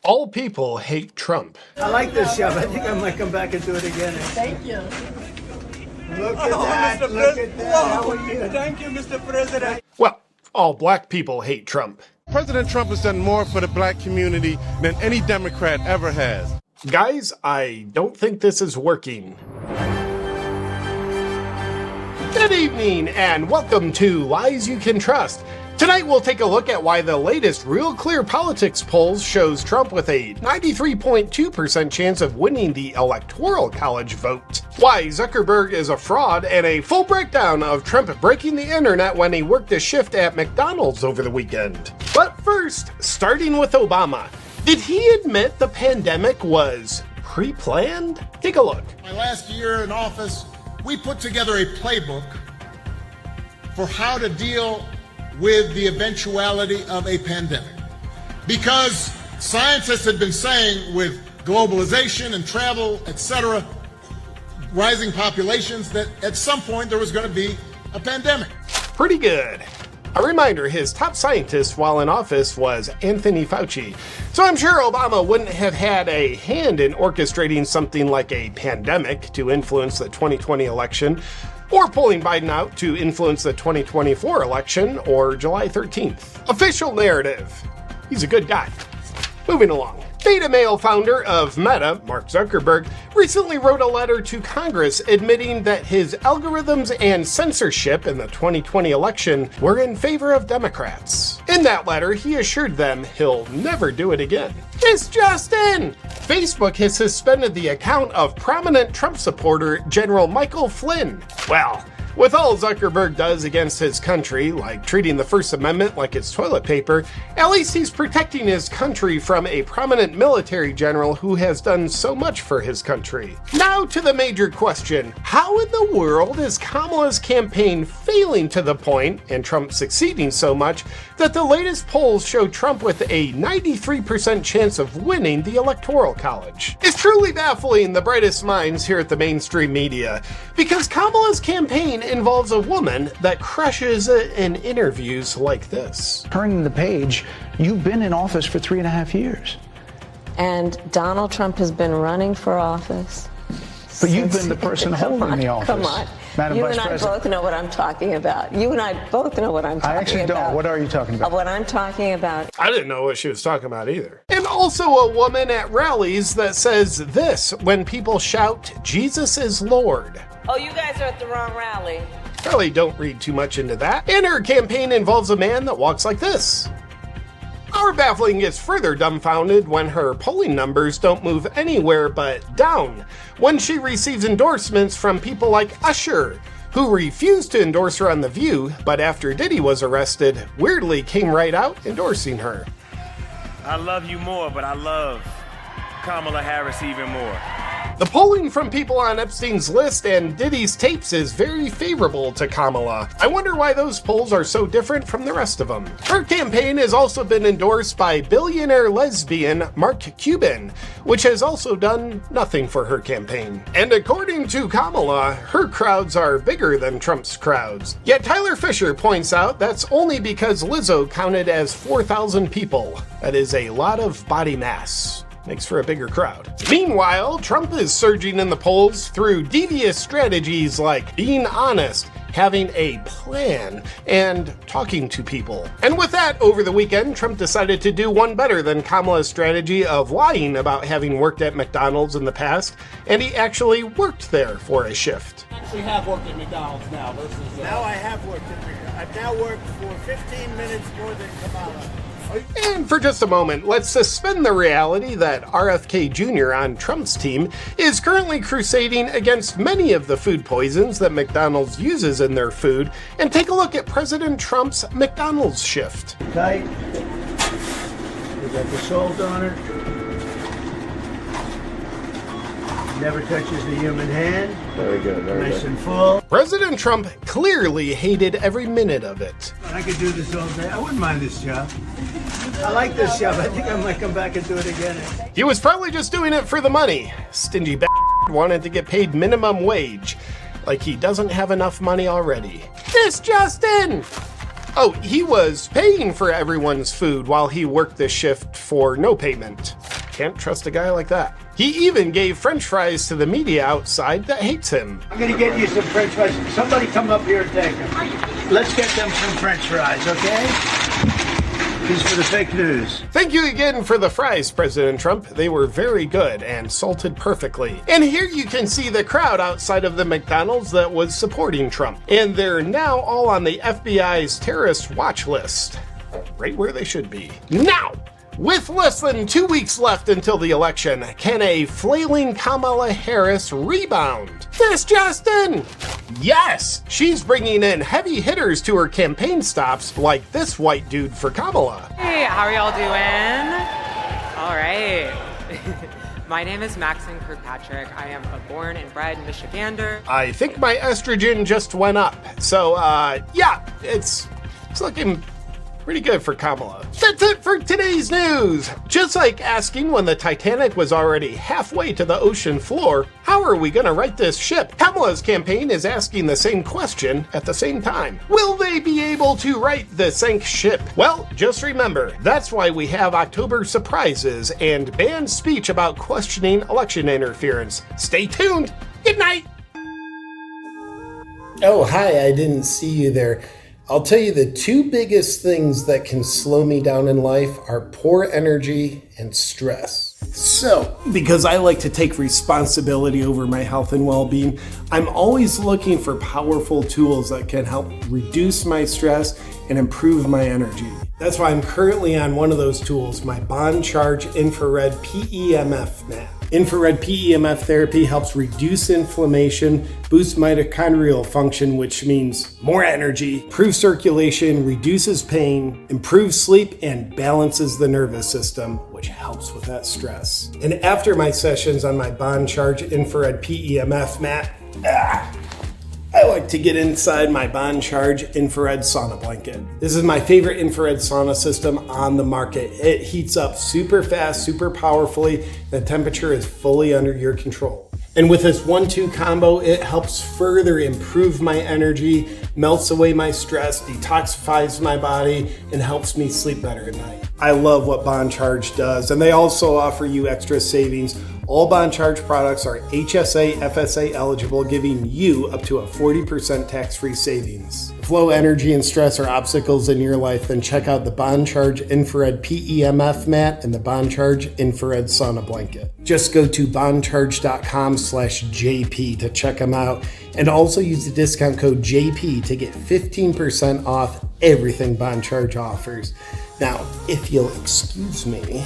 All people hate Trump. I like this job. I think I might come back and do it again. Thank you. Look at that. Mr. Look at that. How are you? Thank you, Mr. President. Well, all black people hate Trump. President Trump has done more for the black community than any Democrat ever has. Guys, I don't think this is working. Good evening, and welcome to Lies You Can Trust. Tonight we'll take a look at why the latest Real Clear Politics polls shows Trump with a 93.2% chance of winning the Electoral College vote, why Zuckerberg is a fraud, and a full breakdown of Trump breaking the internet when he worked a shift at McDonald's over the weekend. But first, starting with Obama. Did he admit the pandemic was pre-planned? Take a look. My last year in office, we put together a playbook for how to deal with the eventuality of a pandemic. Because scientists had been saying with globalization and travel, etc., rising populations, that at some point there was going to be a pandemic. Pretty good. A reminder, his top scientist while in office was Anthony Fauci. So I'm sure Obama wouldn't have had a hand in orchestrating something like a pandemic to influence the 2020 election, or pulling Biden out to influence the 2024 election or July 13th. Official narrative. He's a good guy. Moving along. Beta Male founder of Meta, Mark Zuckerberg, recently wrote a letter to Congress admitting that his algorithms and censorship in the 2020 election were in favor of Democrats. In that letter, he assured them he'll never do it again. It's just in! Facebook has suspended the account of prominent Trump supporter General Michael Flynn. Well, with all Zuckerberg does against his country, like treating the First Amendment like it's toilet paper, at least he's protecting his country from a prominent military general who has done so much for his country. Now to the major question. How in the world is Kamala's campaign failing to the point, and Trump succeeding so much, that the latest polls show Trump with a 93% chance of winning the Electoral College? It's truly baffling the brightest minds here at the mainstream media, because Kamala's campaign involves a woman that crushes it in interviews like this. Turning the page, you've been in office for 3.5 years. And Donald Trump has been running for office. But you've been the person holding the office. Come on. Madam You Vice and I President. both know what I'm talking about. You and I both know what I'm talking about. I actually don't. What are you talking about? What I'm talking about. I didn't know what she was talking about either. And also a woman at rallies that says this when people shout, "Jesus is Lord." Oh, you guys are at the wrong rally. Probably don't read too much into that. And her campaign involves a man that walks like this. Our baffling gets further dumbfounded when her polling numbers don't move anywhere but down, when she receives endorsements from people like Usher, who refused to endorse her on The View, but after Diddy was arrested, weirdly came right out endorsing her. I love you more, but I love Kamala Harris even more. The polling from people on Epstein's list and Diddy's tapes is very favorable to Kamala. I wonder why those polls are so different from the rest of them. Her campaign has also been endorsed by billionaire lesbian Mark Cuban, which has also done nothing for her campaign. And according to Kamala, her crowds are bigger than Trump's crowds. Yet Tyler Fisher points out that's only because Lizzo counted as 4,000 people. That is a lot of body mass. Makes for a bigger crowd. Meanwhile, Trump is surging in the polls through devious strategies like being honest, having a plan, and talking to people. And with that, over the weekend, Trump decided to do one better than Kamala's strategy of lying about having worked at McDonald's in the past, and he actually worked there for a shift. I actually have worked at McDonald's now versus... Now I have worked at McDonald's. I've now worked for 15 minutes more than Kamala. And for just a moment, let's suspend the reality that RFK Jr. on Trump's team is currently crusading against many of the food poisons that McDonald's uses in their food, and take a look at President Trump's McDonald's shift. Tight. We got the salt on it. Never touches the human hand. Very good, very Nice good. and full. President Trump clearly hated every minute of it. I could do this all day. I wouldn't mind this job. I like this job. I think I might come back and do it again. He was probably just doing it for the money. Stingy wanted to get paid minimum wage, like he doesn't have enough money already. This just in! Oh, he was paying for everyone's food while he worked this shift for no payment. Can't trust a guy like that. He even gave French fries to the media outside that hates him. I'm gonna get you some French fries. Somebody come up here and take them. Let's get them some French fries, okay? These for the fake news. Thank you again for the fries, President Trump. They were very good and salted perfectly. And here you can see the crowd outside of the McDonald's that was supporting Trump. And they're now all on the FBI's terrorist watch list. Right where they should be. Now, with less than 2 weeks left until the election, can a flailing Kamala Harris rebound? This Justin! Yes! She's bringing in heavy hitters to her campaign stops like this white dude for Kamala. Hey, how are y'all doing? All right. My name is Maxine Kirkpatrick. I am a born and bred Michigander. I think my estrogen just went up. So, yeah, it's looking pretty good for Kamala. That's it for today's news. Just like asking when the Titanic was already halfway to the ocean floor, how are we gonna right this ship? Kamala's campaign is asking the same question at the same time. Will they be able to right the sank ship? Well, just remember, that's why we have October surprises and banned speech about questioning election interference. Stay tuned. Good night. Oh, hi, I didn't see you there. I'll tell you the two biggest things that can slow me down in life are poor energy and stress. So, because I like to take responsibility over my health and well-being, I'm always looking for powerful tools that can help reduce my stress and improve my energy. That's why I'm currently on one of those tools, my Bond Charge Infrared PEMF mat. Infrared PEMF therapy helps reduce inflammation, boost mitochondrial function, which means more energy, improves circulation, reduces pain, improves sleep, and balances the nervous system, which helps with that stress. And after my sessions on my Bond Charge Infrared PEMF mat, I like to get inside my Bond Charge infrared sauna blanket. This is my favorite infrared sauna system on the market. It heats up super fast, super powerfully. The temperature is fully under your control. And with this 1-2 combo, it helps further improve my energy, melts away my stress, detoxifies my body, and helps me sleep better at night. I love what Bond Charge does, and they also offer you extra savings. All Bond Charge products are HSA, FSA eligible, giving you up to a 40% tax-free savings. If low energy and stress are obstacles in your life, then check out the Bond Charge Infrared PEMF mat and the Bond Charge Infrared Sauna Blanket. Just go to bondcharge.com/JP to check them out, and also use the discount code JP to get 15% off everything Bond Charge offers. Now, if you'll excuse me,